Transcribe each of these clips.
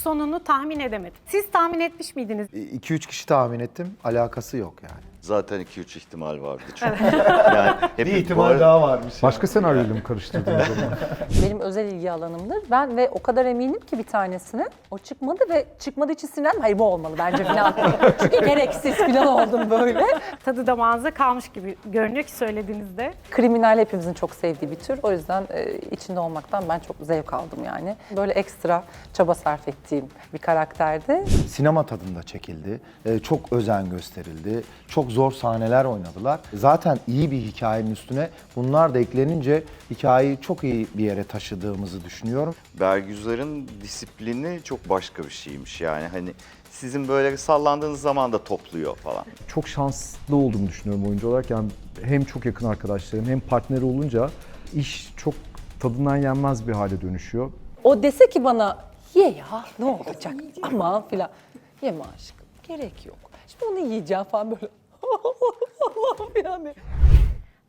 sonunu tahmin edemedim. Siz tahmin etmiş miydiniz? 2-3 kişi tahmin ettim. Alakası yok yani. Zaten 2-3 ihtimal vardı çünkü. Yani hep Bir ihtimal daha varmış. Başka senaryoyla mı karıştırdınız o zaman? Benim özel ilgi alanımdır. Ben ve o kadar eminim ki bir tanesine. O çıkmadı ve çıkmadığı için sinirlendim. Hayır bu olmalı bence falan. Çünkü gereksiz falan oldum böyle. Tadı damağınıza kalmış gibi görünüyor ki söylediğinizde. Kriminal hepimizin çok sevdiği bir tür. O yüzden içinde olmaktan ben çok zevk aldım yani. Böyle ekstra çaba sarf ettiğim bir karakterdi. Sinema tadında çekildi. Çok özen gösterildi. Çok zor sahneler oynadılar. Zaten iyi bir hikayenin üstüne bunlar da eklenince hikayeyi çok iyi bir yere taşıdığımızı düşünüyorum. Bergüzar'ın disiplini çok başka bir şeymiş yani hani sizin böyle sallandığınız zaman da topluyor falan. Çok şanslı olduğumu düşünüyorum oyuncu olarak. Yani hem çok yakın arkadaşlarım hem partneri olunca iş çok tadından yenmez bir hale dönüşüyor. O dese ki bana ye ya ne olacak aman filan. Yeme aşkım gerek yok. Şimdi onu yiyeceğim falan böyle. Allah'ım yani.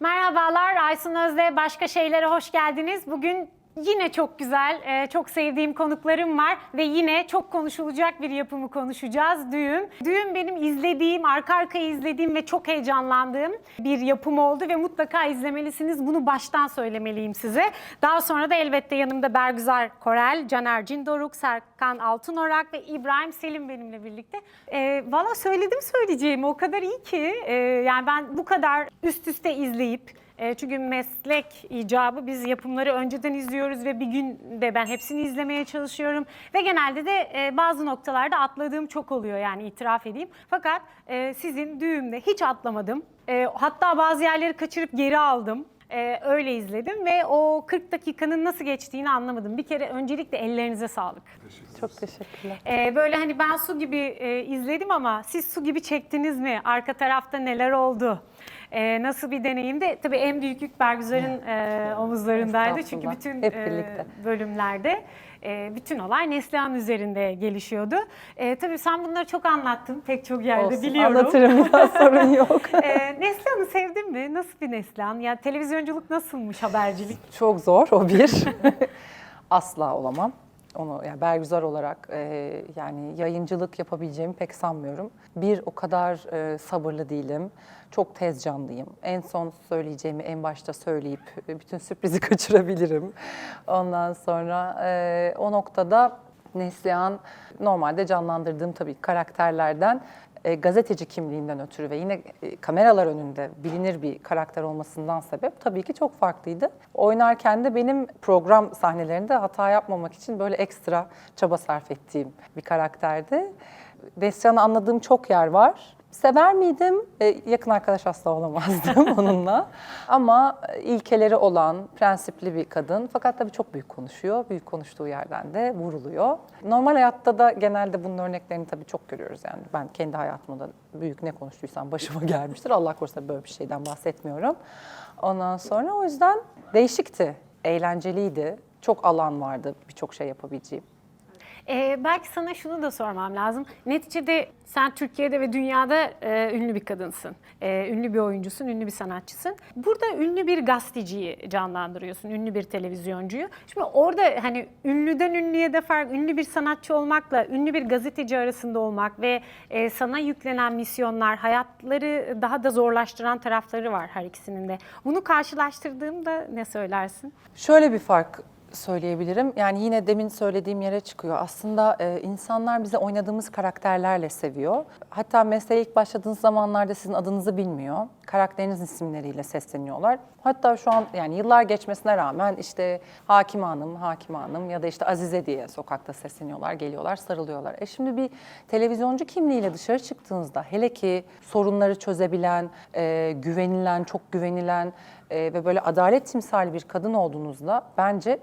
Merhabalar, Aysun Özde Başka Şeylere hoş geldiniz. Bugün yine çok güzel, çok sevdiğim konuklarım var ve yine çok konuşulacak bir yapımı konuşacağız, Düğüm. Düğüm benim izlediğim, arka arkaya izlediğim ve çok heyecanlandığım bir yapım oldu ve mutlaka izlemelisiniz. Bunu baştan söylemeliyim size. Daha sonra da elbette yanımda Bergüzar Korel, Caner Cindoruk, Serkan Altınorak ve İbrahim Selim benimle birlikte. Valla söyledim söyleyeceğimi, o kadar iyi ki. Yani ben bu kadar üst üste izleyip, çünkü meslek icabı biz yapımları önceden izliyoruz ve bir günde ben hepsini izlemeye çalışıyorum. Ve genelde de bazı noktalarda atladığım çok oluyor yani itiraf edeyim. Fakat sizin Düğüm'de hiç atlamadım. Hatta bazı yerleri kaçırıp geri aldım. Öyle izledim ve o 40 dakikanın nasıl geçtiğini anlamadım. Bir kere öncelikle ellerinize sağlık. Çok teşekkürler. Böyle hani ben su gibi izledim ama siz su gibi çektiniz mi? Arka tarafta neler oldu? Nasıl bir deneyimdi? Tabii en büyük yük Bergüzar'ın omuzlarındaydı. Çünkü bütün Hep birlikte. bölümlerde bütün olay Neslihan üzerinde gelişiyordu. Tabii sen bunları çok anlattın pek çok yerde Olsun, biliyorum. anlatırım ya sorun yok. Neslihan'ı sevdin mi? Nasıl bir Neslihan? Ya televizyonculuk nasılmış, habercilik? Çok zor o bir. Asla olamam. Onu yani Bergüzar olarak yani yayıncılık yapabileceğimi pek sanmıyorum. Bir o kadar sabırlı değilim. Çok tez canlıyım. En son söyleyeceğimi en başta söyleyip bütün sürprizi kaçırabilirim. Ondan sonra o noktada Neslihan normalde canlandırdığım tabii karakterlerden gazeteci kimliğinden ötürü ve yine kameralar önünde bilinir bir karakter olmasından sebep tabii ki çok farklıydı. Oynarken de benim program sahnelerinde hata yapmamak için böyle ekstra çaba sarf ettiğim bir karakterdi. Neslihan'ı anladığım çok yer var. Sever miydim? Yakın arkadaş asla olamazdım onunla. Ama ilkeleri olan, prensipli bir kadın. Fakat tabii çok büyük konuşuyor. Büyük konuştuğu yerden de vuruluyor. Normal hayatta da genelde bunun örneklerini tabii çok görüyoruz. Yani ben kendi hayatımda da büyük ne konuştuysam başıma gelmiştir. Allah korusun böyle bir şeyden bahsetmiyorum. Ondan sonra o yüzden değişikti, eğlenceliydi. Çok alan vardı birçok şey yapabileceğim. Belki sana şunu da sormam lazım. Neticede sen Türkiye'de ve dünyada ünlü bir kadınsın. Ünlü bir oyuncusun, ünlü bir sanatçısın. Burada ünlü bir gazeteciyi canlandırıyorsun, ünlü bir televizyoncuyu. Şimdi orada hani ünlüden ünlüye de fark, ünlü bir sanatçı olmakla ünlü bir gazeteci arasında olmak ve sana yüklenen misyonlar, hayatları daha da zorlaştıran tarafları var her ikisinin de. Bunu karşılaştırdığımda ne söylersin? Şöyle bir fark söyleyebilirim. Yani yine demin söylediğim yere çıkıyor. Aslında insanlar bize oynadığımız karakterlerle seviyor. Hatta mesleğe ilk başladığınız zamanlarda sizin adınızı bilmiyor. Karakteriniz isimleriyle sesleniyorlar. Hatta şu an yani yıllar geçmesine rağmen işte Hakime Hanım ya da işte Azize diye sokakta sesleniyorlar, geliyorlar, sarılıyorlar. Şimdi bir televizyoncu kimliğiyle dışarı çıktığınızda hele ki sorunları çözebilen, güvenilen, çok güvenilen ve böyle adalet timsali bir kadın olduğunuzda bence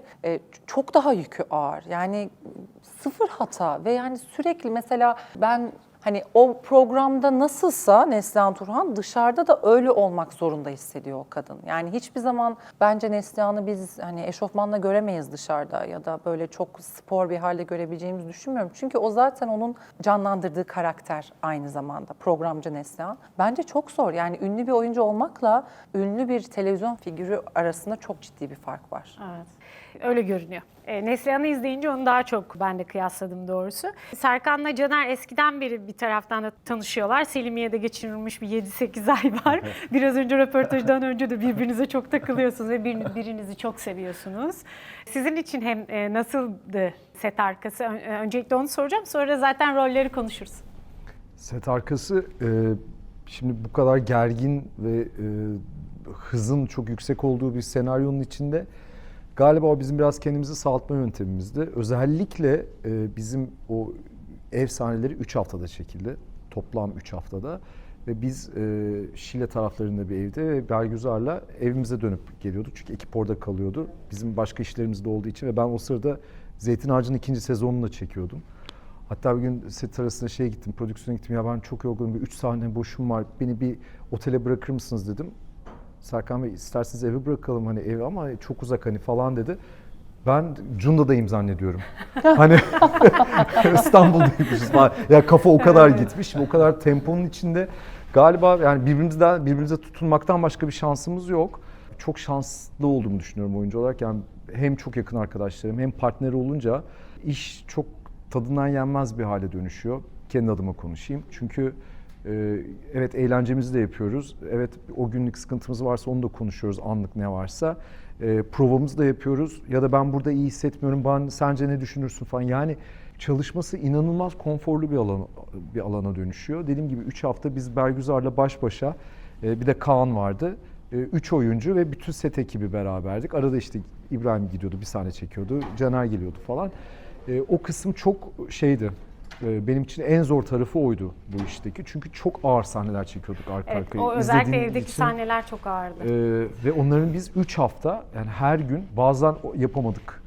çok daha yükü ağır. Yani sıfır hata ve yani sürekli mesela ben hani o programda nasılsa Neslihan Turhan dışarıda da öyle olmak zorunda hissediyor o kadın. Yani hiçbir zaman bence Neslihan'ı biz hani eşofmanla göremeyiz dışarıda ya da böyle çok spor bir halde görebileceğimizi düşünmüyorum. Çünkü o zaten onun canlandırdığı karakter aynı zamanda programcı Neslihan. Bence çok zor. Yani ünlü bir oyuncu olmakla ünlü bir televizyon figürü arasında çok ciddi bir fark var. Evet. Öyle görünüyor. Neslihan'ı izleyince onu daha çok ben de kıyasladım doğrusu. Serkan'la Caner eskiden beri bir taraftan da tanışıyorlar. Selimiye'de geçirilmiş bir 7-8 ay var. Biraz önce röportajdan önce de birbirinize çok takılıyorsunuz ve birinizi çok seviyorsunuz. Sizin için hem nasıldı set arkası? Öncelikle onu soracağım. Sonra zaten rolleri konuşuruz. Set arkası şimdi bu kadar gergin ve hızın çok yüksek olduğu bir senaryonun içinde galiba o bizim biraz kendimizi sağaltma yöntemimizdi. Özellikle bizim o ev sahneleri 3 haftada çekildi. Toplam 3 haftada. Ve biz Şile taraflarında bir evde ve Bergüzar'la evimize dönüp geliyorduk. Çünkü ekip orada kalıyordu. Bizim başka işlerimiz de olduğu için ve ben o sırada Zeytin Ağacı'nın 2. sezonunu da çekiyordum. Hatta bir gün set arasında gittim, prodüksiyona gittim. Ya ben çok yorgunum, 3 sahne boşum var. Beni bir otele bırakır mısınız dedim. Serkan Bey isterseniz eve bırakalım hani evi ama çok uzak hani falan dedi. Ben Cunda'dayım zannediyorum. Hani İstanbul'daymışız falan. Ya kafa o kadar gitmiş, o kadar temponun içinde. Galiba yani birbirimize tutunmaktan başka bir şansımız yok. Çok şanslı olduğumu düşünüyorum oyuncu olarak. Yani hem çok yakın arkadaşlarım hem partneri olunca iş çok tadından yenmez bir hale dönüşüyor. Kendi adıma konuşayım. Çünkü evet eğlencemizi de yapıyoruz. Evet o günlük sıkıntımız varsa onu da konuşuyoruz anlık ne varsa. Provamızı da yapıyoruz. Ya da ben burada iyi hissetmiyorum. Sence ne düşünürsün falan. Yani çalışması inanılmaz konforlu bir alana dönüşüyor. Dediğim gibi 3 hafta biz Bergüzar'la baş başa bir de Kaan vardı. 3 oyuncu ve bütün set ekibi beraberdik. Arada işte İbrahim gidiyordu, bir sahne çekiyordu. Caner geliyordu falan. O kısım çok benim için en zor tarafı oydu bu işteki. Çünkü çok ağır sahneler çekiyorduk arka Evet, arkaya. o özellikle İzlediğim evdeki için, sahneler çok ağırdı. ve onların biz 3 hafta yani her gün bazen yapamadık.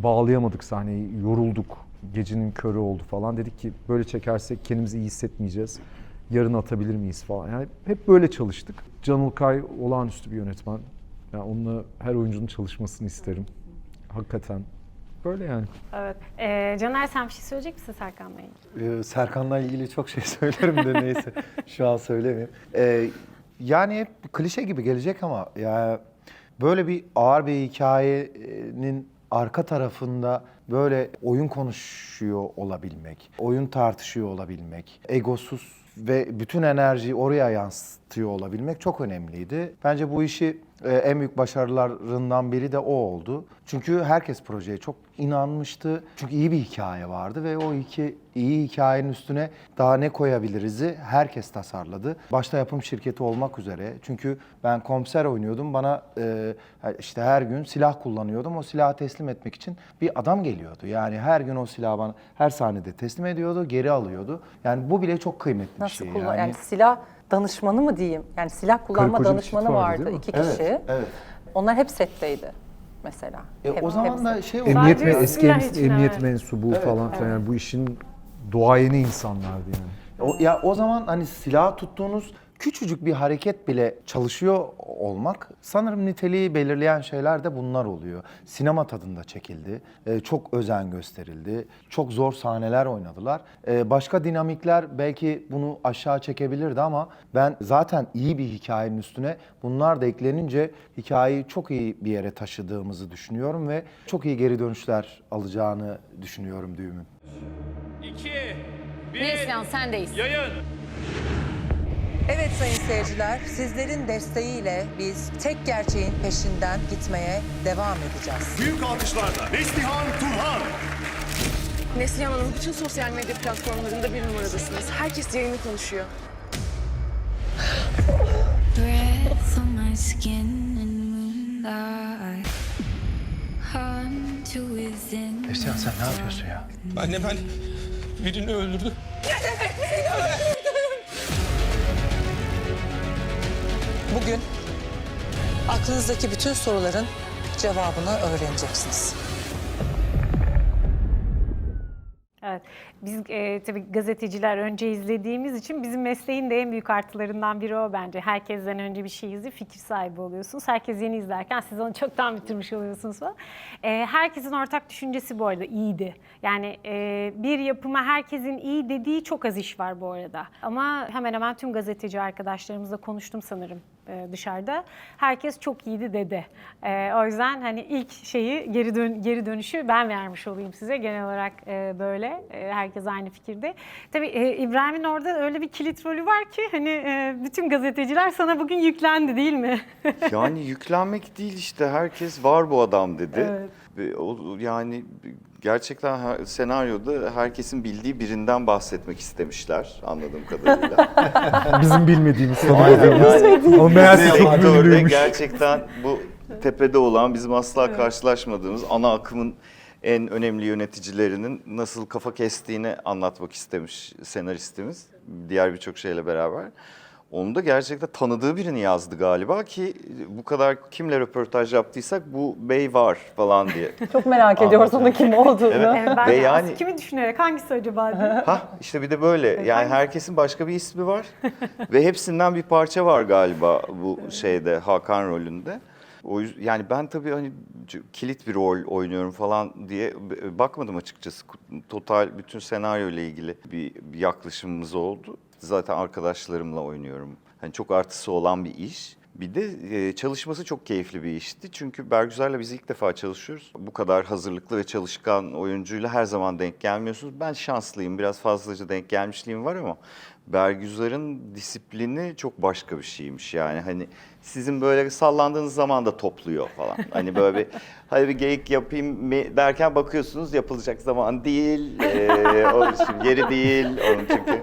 Bağlayamadık sahneyi, yorulduk. Gecenin körü oldu falan. Dedik ki böyle çekersek kendimizi iyi hissetmeyeceğiz. Yarın atabilir miyiz falan. Yani hep böyle çalıştık. Can Ulkay olağanüstü bir yönetmen. Yani onunla her oyuncunun çalışmasını isterim. Hakikaten. Böyle yani. Evet. Caner sen bir şey söyleyecek misin Serkan'la ilgili? Serkan'la ilgili çok şey söylerim de neyse şu an söylemeyeyim. Yani hep klişe gibi gelecek ama ya böyle bir ağır bir hikayenin arka tarafında böyle oyun konuşuyor olabilmek, oyun tartışıyor olabilmek, egosuz ve bütün enerjiyi oraya yansıtıyor olabilmek çok önemliydi. Bence bu işi en büyük başarılarından biri de o oldu. Çünkü herkes projeye çok inanmıştı. Çünkü iyi bir hikaye vardı ve o iyi hikayenin üstüne daha ne koyabiliriz'i herkes tasarladı. Başta yapım şirketi olmak üzere. Çünkü ben komiser oynuyordum. Bana işte her gün silah kullanıyordum. O silahı teslim etmek için bir adam geliyordu. Yani her gün o silahı bana her sahnede teslim ediyordu, geri alıyordu. Yani bu bile çok kıymetli Nasıl bir şey. yani silah danışmanı mı diyeyim? Yani silah kullanma koca bir danışmanı çift vardı, vardı değil mi? 2 kişi. Evet. Onlar hep setteydi mesela. O zaman hepsi. da şey oldu. Emniyet Sadece eski silah için, emniyet evet. mensubu falan filan yani bu işin duayeni insanlardı yani. O zaman hani silah tuttuğunuz küçücük bir hareket bile çalışıyor olmak sanırım niteliği belirleyen şeyler de bunlar oluyor. Sinema tadında çekildi, çok özen gösterildi, çok zor sahneler oynadılar. Başka dinamikler belki bunu aşağı çekebilirdi ama ben zaten iyi bir hikayenin üstüne bunlar da eklenince hikayeyi çok iyi bir yere taşıdığımızı düşünüyorum ve çok iyi geri dönüşler alacağını düşünüyorum düğümün. 2, 1, Neslihan sendeyiz. yayın. Evet sayın seyirciler, sizlerin desteğiyle biz tek gerçeğin peşinden gitmeye devam edeceğiz. Büyük alkışlarla Neslihan Turhan. Neslihan Hanım bütün sosyal medya platformlarında bir numaradasınız. Herkes yayını konuşuyor. Breath on my skin and moonlight. Hunt to within. Neslihan sen ne yapıyorsun ya? Anne ben birini öldürdüm. Bugün aklınızdaki bütün soruların cevabını öğreneceksiniz. Evet. Biz tabii gazeteciler önce izlediğimiz için bizim mesleğin de en büyük artılarından biri o bence. Herkesten önce bir şey izleyip fikir sahibi oluyorsunuz. Herkes yeni izlerken siz onu çoktan bitirmiş oluyorsunuz falan. Herkesin ortak düşüncesi bu arada iyiydi. Yani bir yapıma herkesin iyi dediği çok az iş var bu arada. Ama hemen hemen tüm gazeteci arkadaşlarımızla konuştum sanırım. dışarıda. Herkes çok iyiydi dedi. O yüzden hani ilk şeyi geri dönüşü ben vermiş olayım size. Genel olarak böyle. Herkes aynı fikirde. Tabii İbrahim'in orada öyle bir kilit rolü var ki hani bütün gazeteciler sana bugün yüklendi değil mi? Yani yüklenmek değil işte, herkes var bu adam dedi. Evet. Yani gerçekten senaryoda herkesin bildiği birinden bahsetmek istemişler anladığım kadarıyla. Bizim bilmediğimiz, Aynen tanımadığımız. yani. O meğerse çok Sektörde ünlüymüş. gerçekten bu tepede olan, bizim asla karşılaşmadığımız ana akımın en önemli yöneticilerinin nasıl kafa kestiğini anlatmak istemiş senaristimiz. Diğer birçok şeyle beraber. Onu da gerçekten tanıdığı birini yazdı galiba ki bu kadar kimle röportaj yaptıysak bu bey var falan diye. Çok merak ediyoruz onun kim olduğunu. Ben Ve de yani- kimi düşünerek hangisi acaba diye. İşte bir de böyle yani herkesin başka bir ismi var ve hepsinden bir parça var galiba bu şeyde, Hakan rolünde. O yüzden yani ben tabii hani kilit bir rol oynuyorum falan diye bakmadım açıkçası. Total bütün senaryo ile ilgili bir yaklaşımımız oldu. Zaten arkadaşlarımla oynuyorum. Hani çok artısı olan bir iş. Bir de çalışması çok keyifli bir işti. Çünkü Bergüzar'la biz ilk defa çalışıyoruz. Bu kadar hazırlıklı ve çalışkan oyuncuyla her zaman denk gelmiyorsunuz. Ben şanslıyım. Biraz fazlaca denk gelmişliğim var ama Bergüzar'ın disiplini çok başka bir şeymiş. Yani hani sizin böyle sallandığınız zaman da topluyor falan. Hani böyle bir hadi bir geyik yapayım derken bakıyorsunuz yapılacak zaman değil. O şimdi yeri değil. Onun çünkü.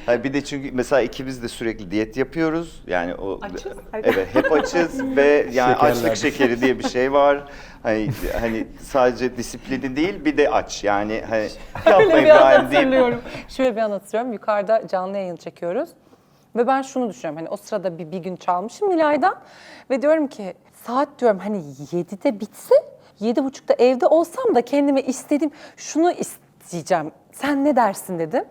Hani bir de çünkü mesela ikimiz de sürekli diyet yapıyoruz. Yani o Açız. evet hep açız ve yani açlık şekeri diye bir şey var. Hani sadece disiplini değil bir de aç. Yani hani yapma Öyle bir İbrahim an deyip hatırlıyorum. Şöyle bir an hatırlıyorum. Yukarıda canlı yayın çekiyoruz. Ve ben şunu düşünüyorum. Hani o sırada bir gün çalmışım Nilay'dan. Ve diyorum ki saat diyorum hani 7'de bitse 7.30'da evde olsam da kendime istediğim şunu isteyeceğim. Sen ne dersin dedim.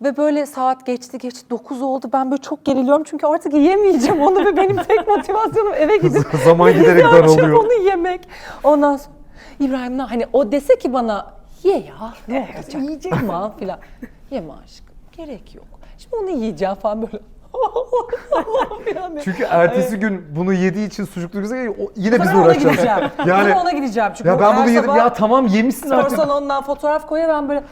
Ve böyle saat geçti 9 oldu. Ben böyle çok geriliyorum çünkü artık yiyemeyeceğim onu ve benim tek motivasyonum eve gidip Zaman giderek daralıyor. onu yemek. Ondan sonra İbrahim hani o dese ki bana ye ya ne olacak yiyeceğim falan filan. Yeme aşkım gerek yok. Şimdi onu yiyeceğim falan böyle. Çünkü ertesi gün bunu yediği için sucuklu güzel yine biz Sonra ona uğraşacağız. gideceğim. Yani Sonra ona gideceğim. Çünkü ya ben her bunu yedim sabah ya tamam yemişsin spor artık. salonundan fotoğraf koyuyor ben böyle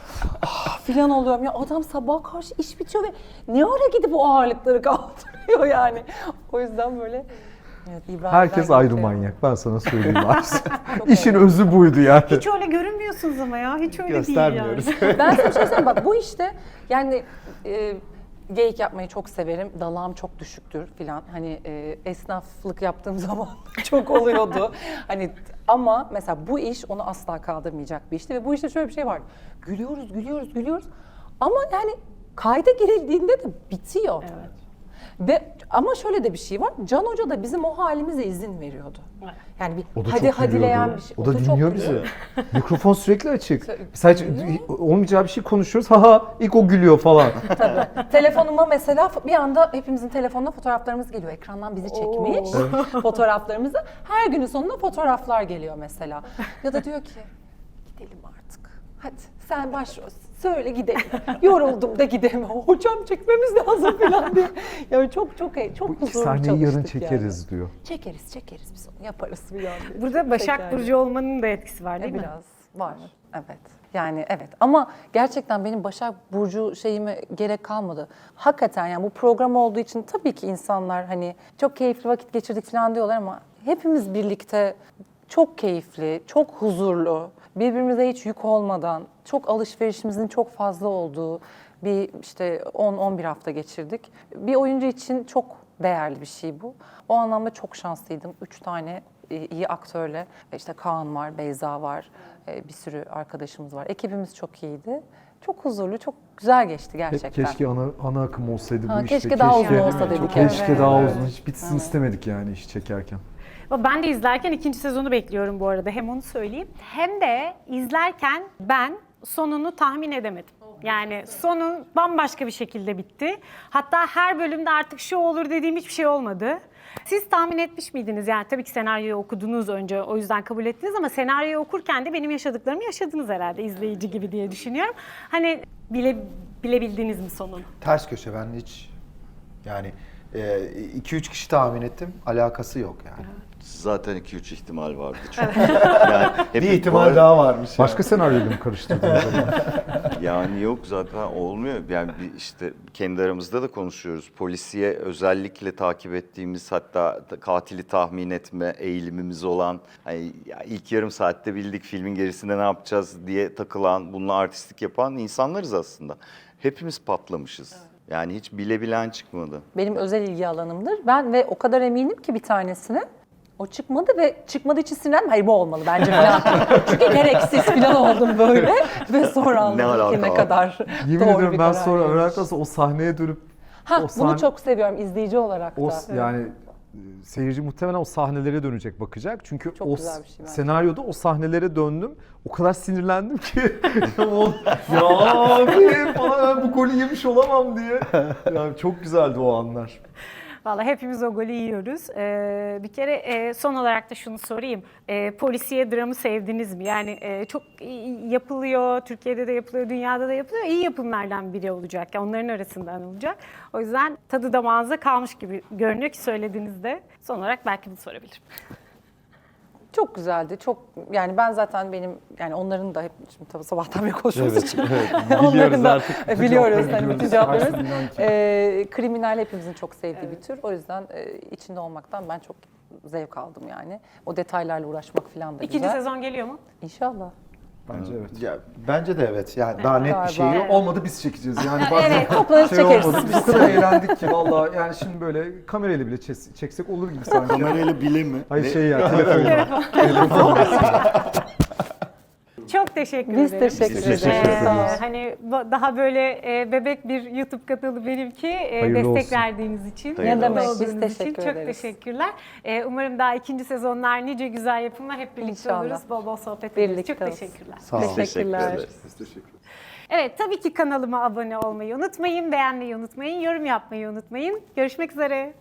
filan oluyorum. Ya adam sabaha karşı iş bitiyor ve ne ara gidip o ağırlıkları kaldırıyor yani. O yüzden böyle evet, İbrahim'den Herkes ayrı geçiyor. manyak ben sana söyleyeyim artık. İşin özü buydu yani. Hiç öyle görünmüyorsunuz ama ya. Hiç öyle Göstermiyoruz. değil yani. Ben sana bir şey söyleyeyim bak bu işte yani geyik yapmayı çok severim. Dalağım çok düşüktür filan. Hani esnaflık yaptığım zaman çok oluyordu. Hani ama mesela bu iş onu asla kaldırmayacak bir işti ve bu işte şöyle bir şey var. Gülüyoruz. Ama yani kayda girildiğinde de bitiyor. Evet. Ve ama şöyle de bir şey var. Can Hoca da bizim o halimize izin veriyordu. Yani bir O da hadi çok hadileyen gülüyordu. bir şey. O da çok dinliyor bizi. gülüyor. Mikrofon sürekli açık. Sadece olmayacağı bir şey konuşuyoruz. Haha ilk o gülüyor falan. Tabii. Telefonuma mesela bir anda hepimizin telefonuna fotoğraflarımız geliyor. Ekrandan bizi çekmiş fotoğraflarımızı. Her günün sonunda fotoğraflar geliyor mesela. Ya da diyor ki gidelim artık. Hadi sen başrol söyle gidelim. Yoruldum da gidelim. Hocam çekmemiz lazım falan diye. Yani çok Bu huzurlu iki sahneyi yarın çalıştık çekeriz diyor. Çekeriz biz onu yaparız bir anda. Burada Başak Burcu olmanın da etkisi var değil mi? Biraz var. Evet. Yani evet ama gerçekten benim Başak Burcu şeyime gerek kalmadı. Hakikaten yani bu program olduğu için tabii ki insanlar hani çok keyifli vakit geçirdik falan diyorlar ama hepimiz birlikte çok keyifli, çok huzurlu, birbirimize hiç yük olmadan, çok alışverişimizin çok fazla olduğu bir işte 10-11 hafta geçirdik. Bir oyuncu için çok değerli bir şey bu. O anlamda çok şanslıydım. 3 tane iyi aktörle işte Kaan var, Beyza var, bir sürü arkadaşımız var. Ekibimiz çok iyiydi. Çok huzurlu, çok güzel geçti gerçekten. Keşke ana akım olsaydı bu işte. Keşke daha uzun olsa dedik. Keşke Evet. daha uzun. Hiç bitsin istemedik yani iş çekerken. Ben de izlerken ikinci sezonu bekliyorum bu arada. Hem onu söyleyeyim. Hem de izlerken ben sonunu tahmin edemedim. Yani sonun bambaşka bir şekilde bitti. Hatta her bölümde artık şu olur dediğim hiçbir şey olmadı. Siz tahmin etmiş miydiniz? Yani tabii ki senaryoyu okudunuz önce o yüzden kabul ettiniz ama senaryoyu okurken de benim yaşadıklarımı yaşadınız herhalde izleyici gibi diye düşünüyorum. Hani bilebildiniz mi sonunu? Ters köşe ben hiç yani 2-3 kişi tahmin ettim. Alakası yok yani. Zaten 2-3 ihtimal vardı çünkü. Yani hep Bir ihtimal daha varmış. Başka senaryoyu mı karıştırdınız acaba? Yani yok zaten olmuyor. Yani işte kendi aramızda da konuşuyoruz. Polisiye özellikle takip ettiğimiz, hatta katili tahmin etme eğilimimiz olan, hani ya ilk yarım saatte bildik filmin gerisinde ne yapacağız diye takılan, bununla artistlik yapan insanlarız aslında. Hepimiz patlamışız. Yani hiç bilebilen çıkmadı. Benim özel ilgi alanımdır. Ben ve o kadar eminim ki bir tanesine. O çıkmadı ve çıkmadığı için sinirlendim. Hayır bu olmalı bence falan. Çünkü gereksiz falan oldum böyle. Ve sonra anladım ki ne kadar Yemin doğru ediyorum bir ben karar sonra vermiş. öğrendikten sonra o sahneye dönüp Ha, o bunu sahne- çok seviyorum izleyici olarak da. yani seyirci muhtemelen o sahnelere dönecek, bakacak. Çünkü Çok o güzel bir şey bence. senaryoda o sahnelere döndüm. O kadar sinirlendim ki ya abi falan, ben bu golü yemiş olamam diye. Yani çok güzeldi o anlar. Vallahi hepimiz o golü yiyoruz. Bir kere son olarak da şunu sorayım. Polisiye dramı sevdiniz mi? Yani çok yapılıyor, Türkiye'de de yapılıyor, dünyada da yapılıyor. İyi yapımlardan biri olacak. Yani onların arasından olacak. O yüzden tadı damağınıza kalmış gibi görünüyor ki söylediğinizde. Son olarak belki bunu sorabilirim. Çok güzeldi. Çok yani ben zaten yani onların da hep şimdi tabii sabahtan beri konuştuğumuz için onların da biliyoruz hani bütün cevaplarımız. Kriminal hepimizin çok sevdiği bir tür. O yüzden içinde olmaktan ben çok zevk aldım yani. O detaylarla uğraşmak falan da İkinci güzel. sezon geliyor mu? İnşallah. Bence evet. Ya, bence de evet. Yani daha net bir şey Galiba. yok. Olmadı biz çekeceğiz yani. Bazen Evet, toplanıp çekeriz olmadı. Biz o kadar eğlendik ki vallahi, yani şimdi böyle kamerayla bile çeksek olur gibi sanki. Kamerayla bile mi? Hayır şey ya, telefonla. Çok teşekkür Biz ederim. teşekkür ederiz. Hani daha böyle bebek bir YouTube kanalı benimki. Hayırlı Destek olsun. verdiğiniz için. Ne demek, mutlu biz olduğunuz teşekkür için. Çok ederiz. teşekkürler. Umarım daha ikinci sezonlar, nice güzel yapımlar hep birlikte İnşallah. oluruz. Bol bol sohbet ederiz. Birlikte Çok olsun. teşekkürler. Sağ olun. Teşekkürler. Teşekkür ederiz. Evet, tabii ki kanalıma abone olmayı unutmayın, beğenmeyi unutmayın, yorum yapmayı unutmayın. Görüşmek üzere.